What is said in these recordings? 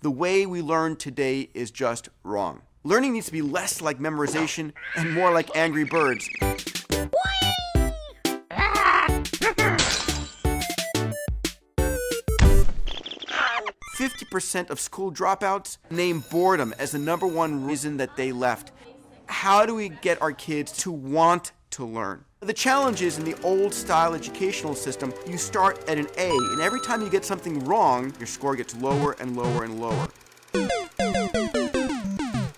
The way we learn today is just wrong. Learning needs to be less like memorization and more like Angry Birds. 50% of school dropouts name boredom as the #1 reason that they left. How do we get our kids to want to learn? The challenge is in the old-style educational system, you start at an A, and every time you get something wrong, your score gets lower and lower and lower.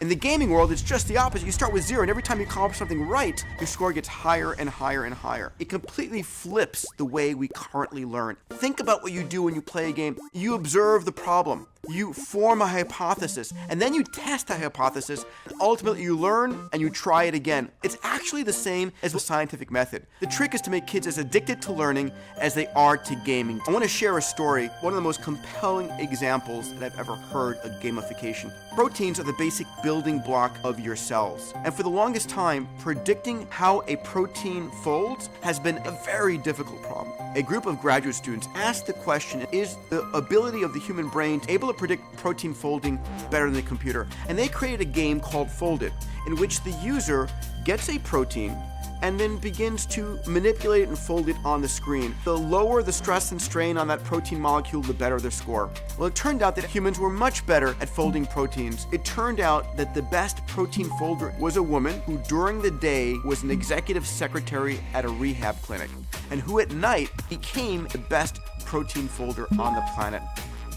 In the gaming world, it's just the opposite. You start with 0, and every time you accomplish something right, your score gets higher and higher and higher. It completely flips the way we currently learn. Think about what you do when you play a game. You observe the problem. You form a hypothesis, and then you test the hypothesis. Ultimately, you learn and you try it again. It's actually the same as the scientific method. The trick is to make kids as addicted to learning as they are to gaming. I want to share a story, one of the most compelling examples that I've ever heard of gamification. Proteins are the basic building block of your cells. And for the longest time, predicting how a protein folds has been a very difficult problem. A group of graduate students asked the question, is the ability of the human brain able to predict protein folding better than the computer? And they created a game called Foldit, in which the user gets a protein and then begins to manipulate it and fold it on the screen. The lower the stress and strain on that protein molecule, the better their score. Well, it turned out that humans were much better at folding proteins. It turned out that the best protein folder was a woman who during the day was an executive secretary at a rehab clinic, and who at night became the best protein folder on the planet.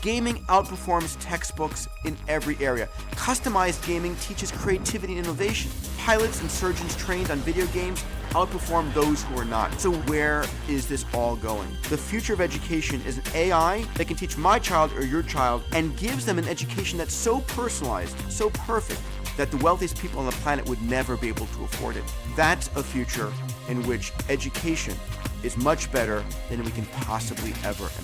Gaming outperforms textbooks in every area. Customized gaming teaches creativity and innovation. Pilots and surgeons trained on video games outperform those who are not. So where is this all going? The future of education is an AI that can teach my child or your child and gives them an education that's so personalized, so perfect, that the wealthiest people on the planet would never be able to afford it. That's a future in which education is much better than we can possibly ever imagine.